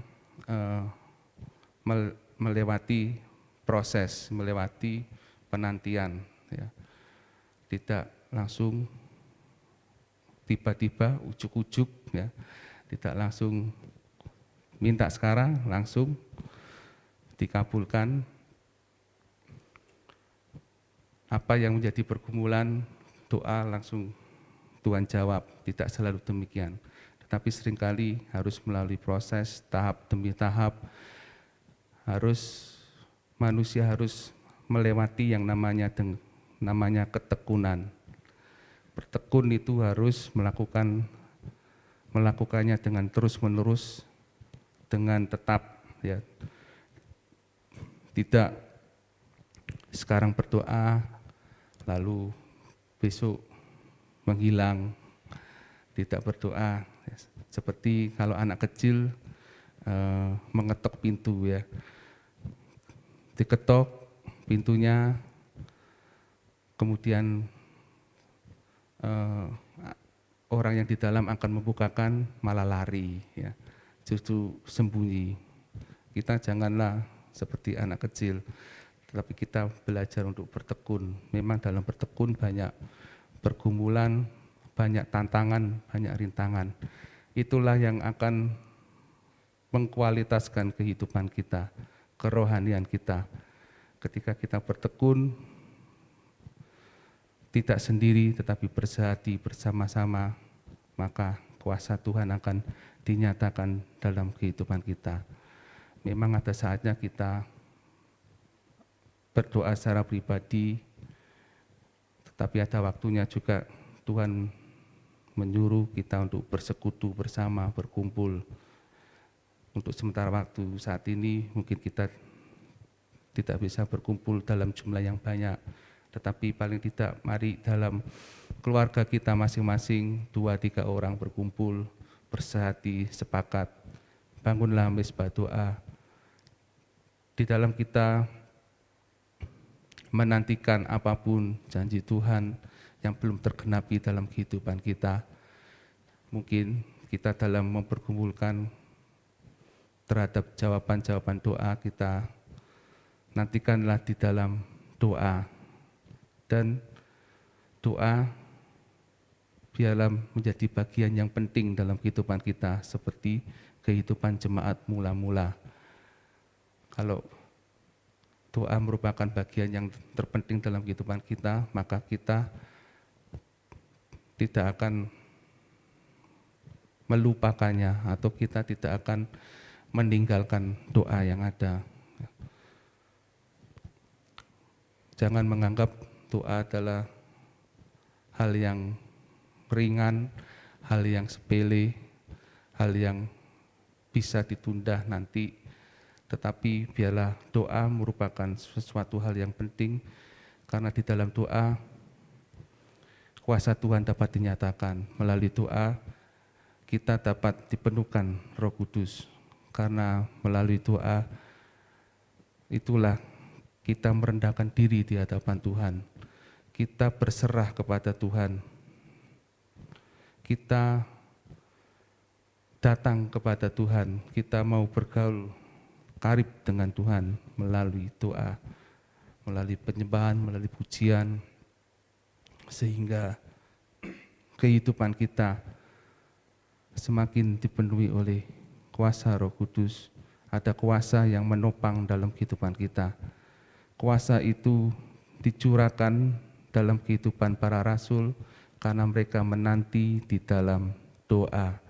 Speaker 3: melewati proses, melewati penantian, ya. Tidak langsung tiba-tiba ujuk-ujuk, ya. Tidak langsung minta sekarang, langsung dikabulkan. Apa yang menjadi pergumulan doa langsung Tuhan jawab, tidak selalu demikian. Tetapi seringkali harus melalui proses tahap demi tahap, manusia harus melewati yang namanya ketekunan. Bertekun itu harus melakukannya dengan terus-menerus, dengan tetap, ya. Tidak sekarang berdoa lalu besok menghilang, tidak berdoa. Seperti kalau anak kecil mengetok pintu, ya. Diketok pintunya, kemudian orang yang di dalam akan membukakan malah lari, ya. Justru sembunyi. Kita janganlah seperti anak kecil, tetapi kita belajar untuk bertekun. Memang dalam bertekun banyak pergumulan, banyak tantangan, banyak rintangan. Itulah yang akan mengkualitaskan kehidupan kita, kerohanian kita. Ketika kita bertekun, tidak sendiri tetapi bersehati bersama-sama, maka kuasa Tuhan akan dinyatakan dalam kehidupan kita. Memang ada saatnya kita berdoa secara pribadi, tetapi ada waktunya juga Tuhan menyuruh kita untuk bersekutu bersama, berkumpul. Untuk sementara waktu saat ini mungkin kita tidak bisa berkumpul dalam jumlah yang banyak, tetapi paling tidak mari dalam keluarga kita masing-masing 2-3 orang berkumpul, bersehati, sepakat, bangunlah mezbah doa. Di dalam kita menantikan apapun janji Tuhan yang belum tergenapi dalam kehidupan kita, mungkin kita dalam memperkumpulkan terhadap jawaban-jawaban doa kita, nantikanlah di dalam doa. Dan doa biarlah menjadi bagian yang penting dalam kehidupan kita, seperti kehidupan jemaat mula-mula. Kalau doa merupakan bagian yang terpenting dalam kehidupan kita, maka kita tidak akan melupakannya atau kita tidak akan meninggalkan doa yang ada. Jangan menganggap doa adalah hal yang ringan, hal yang sepele, hal yang bisa ditunda nanti. Tetapi biarlah doa merupakan sesuatu hal yang penting, karena di dalam doa kuasa Tuhan dapat dinyatakan. Melalui doa kita dapat dipenuhkan Roh Kudus, karena melalui doa itulah kita merendahkan diri di hadapan Tuhan. Kita berserah kepada Tuhan. Kita datang kepada Tuhan. Kita mau bergaul karib dengan Tuhan melalui doa, melalui penyembahan, melalui pujian, sehingga kehidupan kita semakin dipenuhi oleh kuasa Roh Kudus. Ada kuasa yang menopang dalam kehidupan kita. Kuasa itu dicurahkan dalam kehidupan para rasul karena mereka menanti di dalam doa.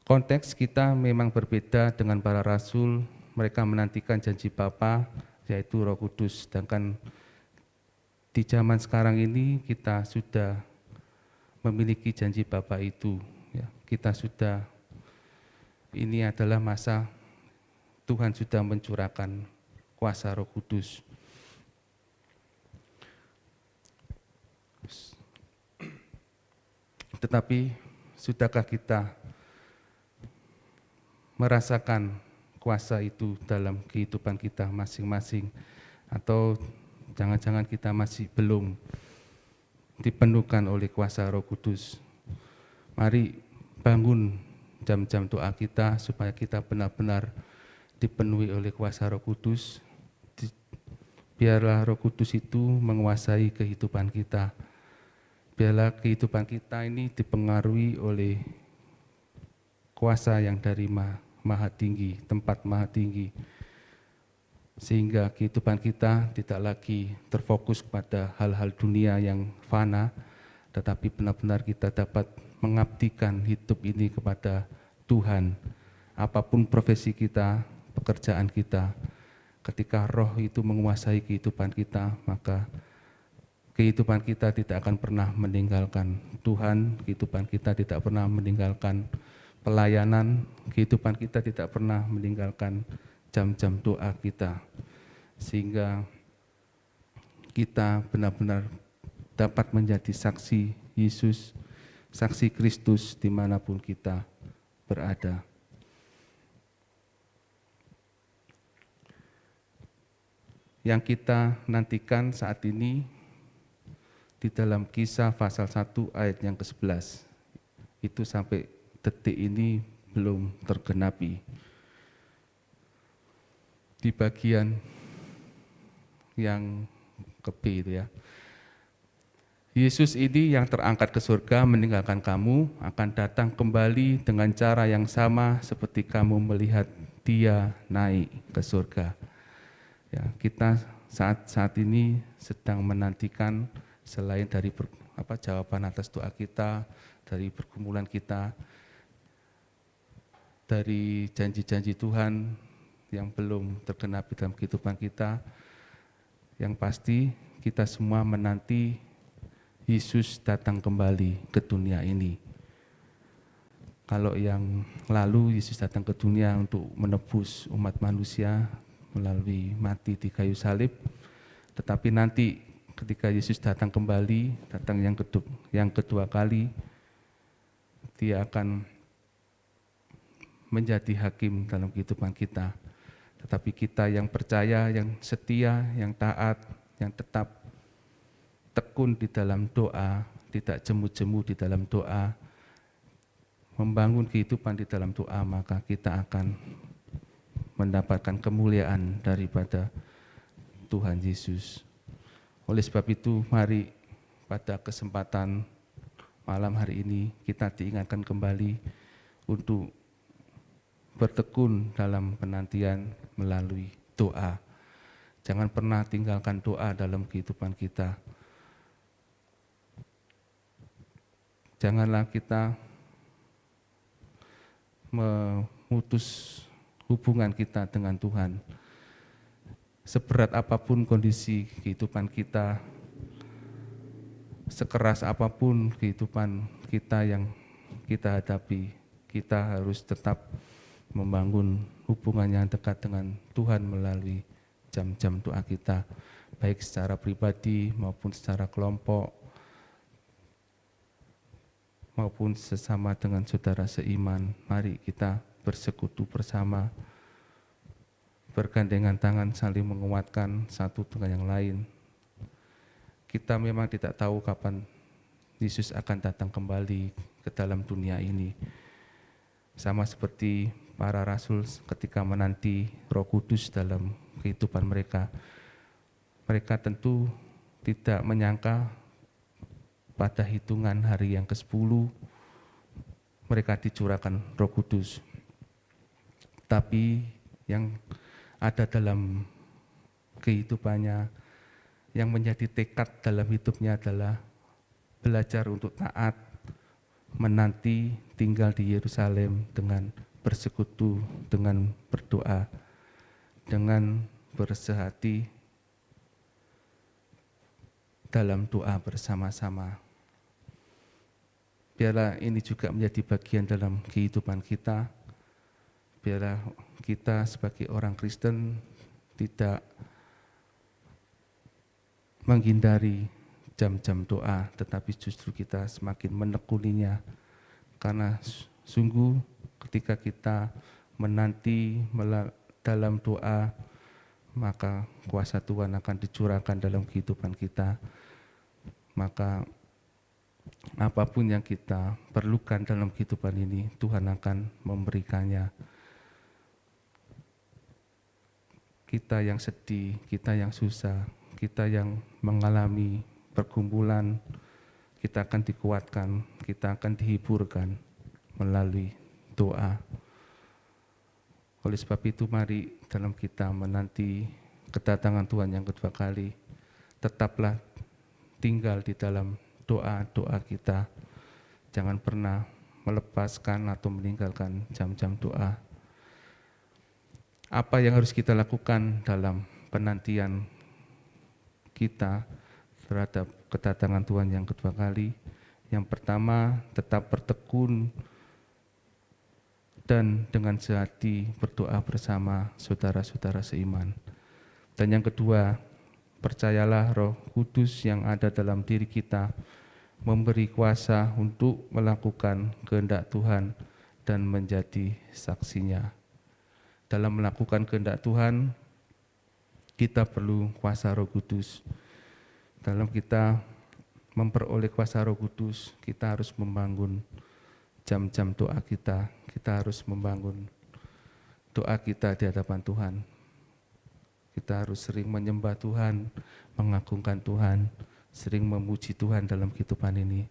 Speaker 3: Konteks kita memang berbeda dengan para rasul. Mereka menantikan janji Bapa, yaitu Roh Kudus. Sedangkan di zaman sekarang ini kita sudah memiliki janji Bapa itu. Ya, kita sudah, ini adalah masa Tuhan sudah mencurahkan kuasa Roh Kudus. Tetapi sudahkah kita merasakan kuasa itu dalam kehidupan kita masing-masing, atau jangan-jangan kita masih belum dipenuhkan oleh kuasa Roh Kudus? Mari bangun jam-jam doa kita supaya kita benar-benar dipenuhi oleh kuasa Roh Kudus. Biarlah Roh Kudus itu menguasai kehidupan kita. Biarlah kehidupan kita ini dipengaruhi oleh kuasa yang dari maha tinggi, tempat maha tinggi. Sehingga kehidupan kita tidak lagi terfokus pada hal-hal dunia yang fana, tetapi benar-benar kita dapat mengabdikan hidup ini kepada Tuhan. Apapun profesi kita, pekerjaan kita, ketika Roh itu menguasai kehidupan kita, maka kehidupan kita tidak akan pernah meninggalkan Tuhan, kehidupan kita tidak pernah meninggalkan pelayanan, kehidupan kita tidak pernah meninggalkan jam-jam doa kita, sehingga kita benar-benar dapat menjadi saksi Yesus, saksi Kristus dimanapun kita berada. Yang kita nantikan saat ini di dalam Kisah pasal 1 ayat yang ke-11, itu sampai detik ini belum tergenapi. Di bagian yang ke-B itu ya, Yesus ini yang terangkat ke surga meninggalkan kamu akan datang kembali dengan cara yang sama seperti kamu melihat Dia naik ke surga. Ya, kita saat ini sedang menantikan, selain dari jawaban atas doa kita, dari pergumulan kita, dari janji-janji Tuhan yang belum tergenapi dalam kehidupan kita, yang pasti kita semua menanti Yesus datang kembali ke dunia ini. Kalau yang lalu Yesus datang ke dunia untuk menebus umat manusia melalui mati di kayu salib, tetapi nanti ketika Yesus datang kembali, datang yang kedua kali, Dia akan menjadi hakim dalam kehidupan kita. Tetapi kita yang percaya, yang setia, yang taat, yang tetap tekun di dalam doa, tidak jemu-jemu di dalam doa, membangun kehidupan di dalam doa, maka kita akan mendapatkan kemuliaan daripada Tuhan Yesus. Oleh sebab itu, mari pada kesempatan malam hari ini kita diingatkan kembali untuk bertekun dalam penantian melalui doa. Jangan pernah tinggalkan doa dalam kehidupan kita. Janganlah kita memutus hubungan kita dengan Tuhan. Seberat apapun kondisi kehidupan kita, sekeras apapun kehidupan kita yang kita hadapi, kita harus tetap membangun hubungan yang dekat dengan Tuhan melalui jam-jam doa kita. baik secara pribadi maupun secara kelompok, maupun sesama dengan saudara seiman. Mari kita bersekutu bersama, bergandengan tangan saling menguatkan satu dengan yang lain. Kita memang tidak tahu kapan Yesus akan datang kembali ke dalam dunia ini. Sama seperti para rasul ketika menanti Roh Kudus dalam kehidupan mereka. Mereka tentu tidak menyangka pada hitungan hari yang ke-10 mereka dicurahkan Roh Kudus. Tapi yang ada dalam kehidupannya, yang menjadi tekad dalam hidupnya adalah belajar untuk taat, menanti tinggal di Yerusalem dengan bersekutu, dengan berdoa, dengan bersehati dalam doa bersama-sama. Biarlah ini juga menjadi bagian dalam kehidupan kita. Biarlah kita sebagai orang Kristen tidak menghindari jam-jam doa, tetapi justru kita semakin menekuninya. Karena sungguh ketika kita menanti dalam doa, maka kuasa Tuhan akan dicurahkan dalam kehidupan kita. Maka apapun yang kita perlukan dalam kehidupan ini, Tuhan akan memberikannya. Kita yang sedih, kita yang susah, kita yang mengalami pergumulan, kita akan dikuatkan, kita akan dihiburkan melalui doa. Oleh sebab itu mari dalam kita menanti kedatangan Tuhan yang kedua kali, tetaplah tinggal di dalam doa-doa kita. Jangan pernah melepaskan atau meninggalkan jam-jam doa. Apa yang harus kita lakukan dalam penantian kita terhadap kedatangan Tuhan yang kedua kali? Yang pertama, tetap bertekun dan dengan sehati berdoa bersama saudara-saudara seiman. Dan yang kedua, percayalah Roh Kudus yang ada dalam diri kita memberi kuasa untuk melakukan kehendak Tuhan dan menjadi saksinya. Dalam melakukan kehendak Tuhan, kita perlu kuasa Roh Kudus. Dalam kita memperoleh kuasa Roh Kudus, kita harus membangun jam-jam doa kita. Kita harus membangun doa kita di hadapan Tuhan. Kita harus sering menyembah Tuhan, mengagungkan Tuhan, sering memuji Tuhan dalam kehidupan ini.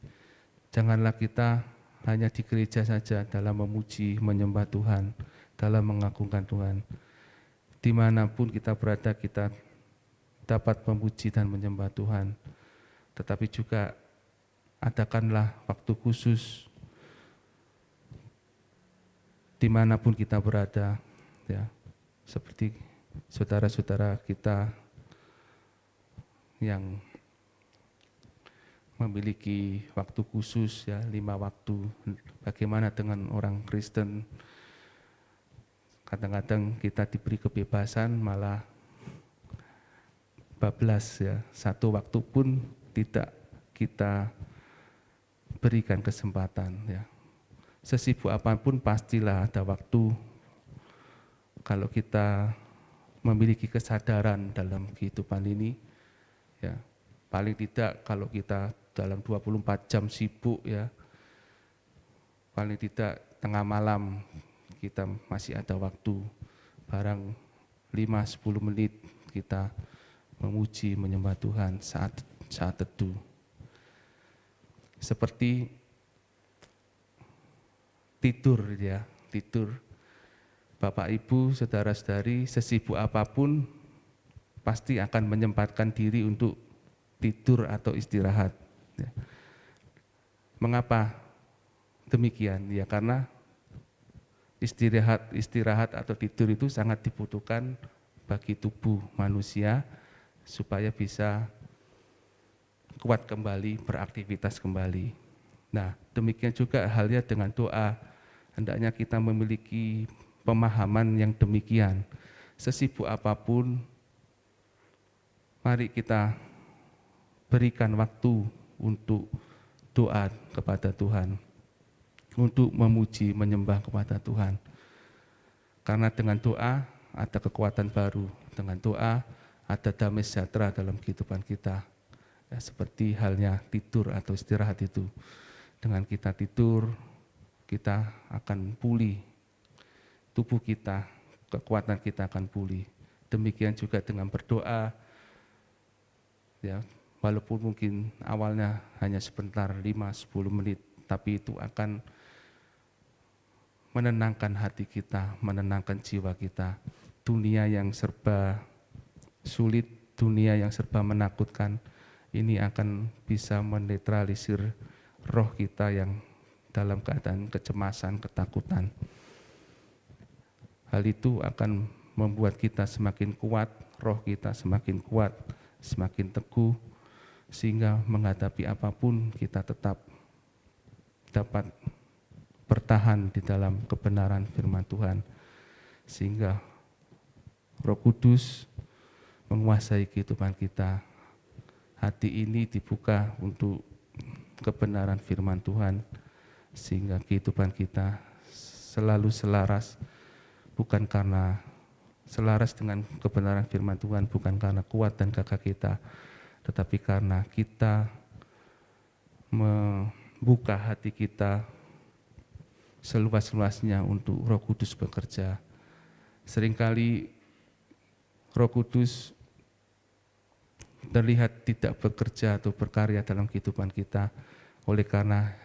Speaker 3: Janganlah kita hanya di gereja saja dalam memuji, menyembah Tuhan, dalam mengagungkan Tuhan. Dimanapun kita berada, kita dapat memuji dan menyembah Tuhan. Tetapi juga adakanlah waktu khusus dimanapun kita berada, ya, seperti saudara-saudara kita yang memiliki waktu khusus, ya, 5 waktu. Bagaimana dengan orang Kristen? Kadang-kadang kita diberi kebebasan malah bablas, ya, satu waktu pun tidak kita berikan kesempatan, ya. Sesibuk apapun pastilah ada waktu. Kalau kita memiliki kesadaran dalam kehidupan ini, ya, paling tidak kalau kita dalam 24 jam sibuk, ya, paling tidak tengah malam kita masih ada waktu, barang 5-10 menit kita memuji, menyembah Tuhan saat teduh. Seperti tidur, ya, tidur. Bapak, Ibu, saudara-saudari, sesibuk apapun pasti akan menyempatkan diri untuk tidur atau istirahat. Ya. Mengapa demikian? Ya, karena istirahat atau tidur itu sangat dibutuhkan bagi tubuh manusia supaya bisa kuat kembali, beraktivitas kembali. Nah, demikian juga halnya dengan doa. Hendaknya kita memiliki pemahaman yang demikian. Sesibuk apapun Mari kita berikan waktu untuk doa kepada Tuhan, untuk memuji, menyembah kepada Tuhan. Karena dengan doa ada kekuatan baru, dengan doa ada damai sejahtera dalam kehidupan kita. Ya, seperti halnya tidur atau istirahat itu. Dengan kita tidur, kita akan pulih, tubuh kita, kekuatan kita akan pulih. Demikian juga dengan berdoa, ya, walaupun mungkin awalnya hanya sebentar, 5-10 menit, tapi itu akan menenangkan hati kita, menenangkan jiwa kita. Dunia yang serba sulit, dunia yang serba menakutkan, ini akan bisa menetralisir roh kita yang dalam keadaan kecemasan, ketakutan. Hal itu akan membuat kita semakin kuat, roh kita semakin kuat, semakin teguh, sehingga menghadapi apapun kita tetap dapat bertahan di dalam kebenaran firman Tuhan, sehingga Roh Kudus menguasai kehidupan kita. Hati ini dibuka untuk kebenaran firman Tuhan, sehingga kehidupan kita selalu selaras, bukan karena selaras dengan kebenaran firman Tuhan, bukan karena kuat dan gagah kita, tetapi karena kita membuka hati kita seluas-luasnya untuk Roh Kudus bekerja. Seringkali Roh Kudus terlihat tidak bekerja atau berkarya dalam kehidupan kita oleh karena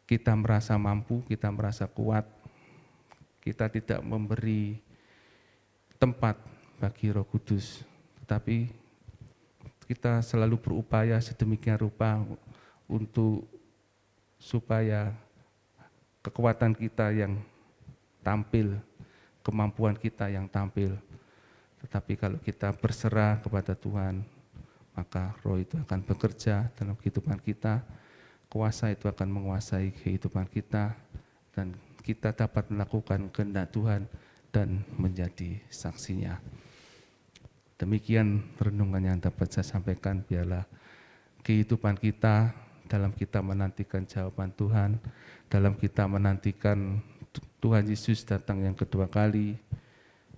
Speaker 3: kita merasa mampu, kita merasa kuat, kita tidak memberi tempat bagi Roh Kudus, tetapi kita selalu berupaya sedemikian rupa untuk supaya kekuatan kita yang tampil, kemampuan kita yang tampil. Tetapi kalau kita berserah kepada Tuhan, maka Roh itu akan bekerja dalam kehidupan kita, kuasa itu akan menguasai kehidupan kita, dan kita dapat melakukan kehendak Tuhan dan menjadi saksinya. Demikian renungan yang dapat saya sampaikan. Biarlah kehidupan kita dalam kita menantikan jawaban Tuhan, dalam kita menantikan Tuhan Yesus datang yang kedua kali,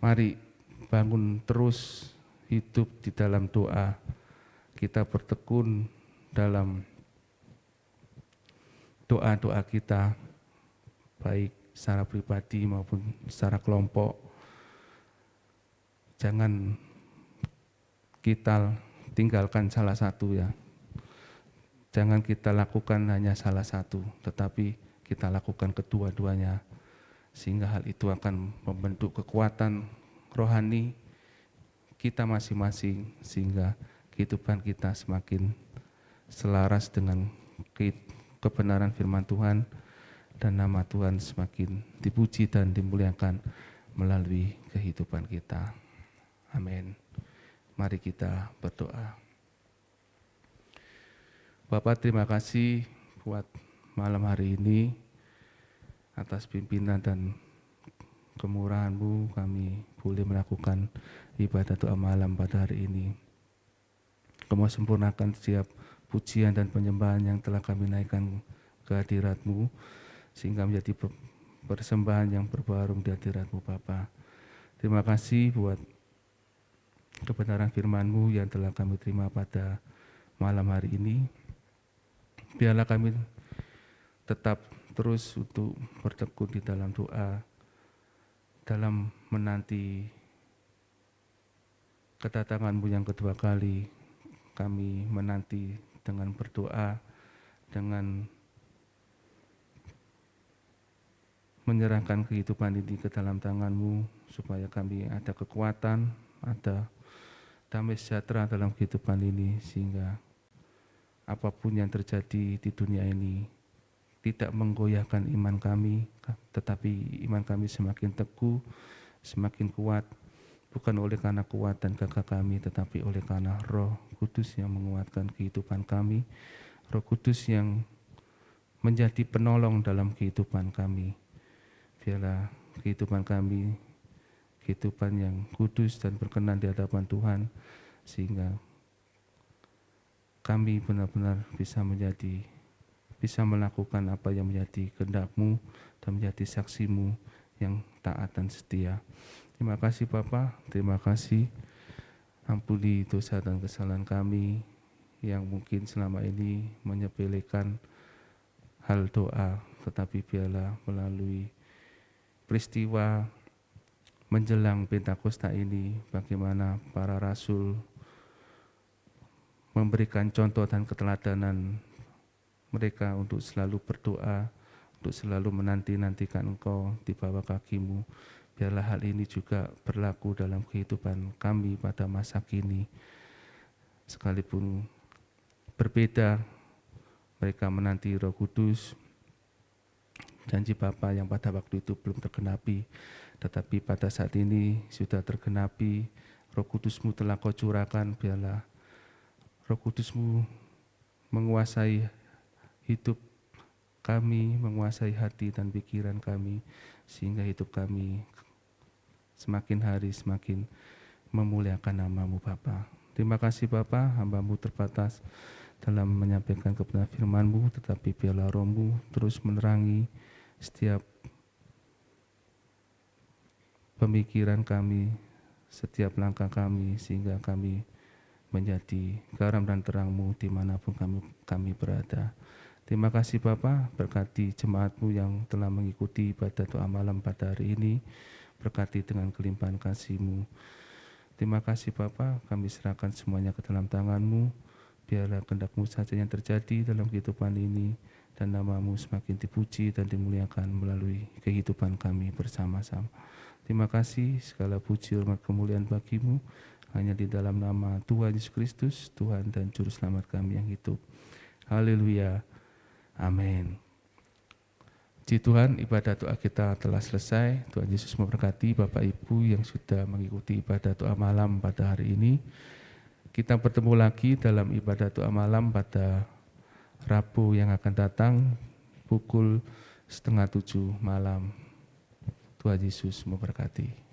Speaker 3: mari bangun terus hidup di dalam doa. Kita bertekun dalam doa-doa kita, baik secara pribadi maupun secara kelompok. Jangan kita tinggalkan salah satu, ya. Jangan kita lakukan hanya salah satu, tetapi kita lakukan kedua-duanya, sehingga hal itu akan membentuk kekuatan rohani kita masing-masing, sehingga kehidupan kita semakin selaras dengan kebenaran firman Tuhan, dan nama Tuhan semakin dipuji dan dimuliakan melalui kehidupan kita. Amin. Mari kita berdoa. Bapak, terima kasih buat malam hari ini, atas pimpinan dan kemurahan-Mu kami boleh melakukan ibadah doa malam pada hari ini. Kau mau sempurnakan setiap pujian dan penyembahan yang telah kami naikkan ke hadirat-Mu, sehingga menjadi persembahan yang berbarung di hadirat-Mu, Bapa. Terima kasih buat kebenaran firman-Mu yang telah kami terima pada malam hari ini. Biarlah kami tetap terus untuk bertekun di dalam doa, dalam menanti kedatangan-Mu yang kedua kali. Kami menanti dengan berdoa, dengan menyerahkan kehidupan ini ke dalam tangan-Mu, supaya kami ada kekuatan, ada damai sejahtera dalam kehidupan ini, sehingga apapun yang terjadi di dunia ini tidak menggoyahkan iman kami, tetapi iman kami semakin teguh, semakin kuat, bukan oleh karena kuat dan gagah kami, tetapi oleh karena Roh Kudus yang menguatkan kehidupan kami, Roh Kudus yang menjadi penolong dalam kehidupan kami. Biarlah kehidupan kami, kehidupan yang kudus dan berkenan di hadapan Tuhan, sehingga kami benar-benar bisa melakukan apa yang menjadi kehendak-Mu dan menjadi saksi-Mu yang taat dan setia. Terima kasih Bapa, terima kasih. Ampuni dosa dan kesalahan kami yang mungkin selama ini menyepelekan hal doa, tetapi biarlah melalui peristiwa menjelang Pentakosta ini, bagaimana para rasul memberikan contoh dan keteladanan mereka untuk selalu berdoa, untuk selalu menanti-nantikan Engkau di bawah kaki-Mu. Biarlah hal ini juga berlaku dalam kehidupan kami pada masa kini. Sekalipun berbeda, mereka menanti Roh Kudus, janji Bapa yang pada waktu itu belum tergenapi, tetapi pada saat ini sudah tergenapi. Roh Kudus-Mu telah Kau curahkan, biarlah Roh Kudus-Mu menguasai hidup kami, menguasai hati dan pikiran kami, sehingga hidup kami semakin hari semakin memuliakan nama-Mu Bapa. Terima kasih Bapa, hamba-Mu terbatas dalam menyampaikan kebenaran firman-Mu, tetapi biarlah Roh-Mu terus menerangi setiap pemikiran kami, setiap langkah kami, sehingga kami menjadi garam dan terang-Mu dimanapun kami berada. Terima kasih Bapa, berkati jemaat-Mu yang telah mengikuti ibadah doa malam pada hari ini, berkati dengan kelimpahan kasih-Mu. Terima kasih Bapa, kami serahkan semuanya ke dalam tangan-Mu, biarlah kehendak-Mu saja yang terjadi dalam kehidupan ini, dan nama-Mu semakin dipuji dan dimuliakan melalui kehidupan kami bersama-sama. Terima kasih, segala puji, hormat, kemuliaan bagi-Mu, hanya di dalam nama Tuhan Yesus Kristus, Tuhan dan Juru Selamat kami yang hidup. Haleluya, amin. Puji Tuhan, ibadah doa kita telah selesai. Tuhan Yesus memberkati Bapak Ibu yang sudah mengikuti ibadah doa malam pada hari ini. Kita bertemu lagi dalam ibadah doa malam pada Rabu yang akan datang pukul 6:30 malam. Tuhan Yesus memberkati.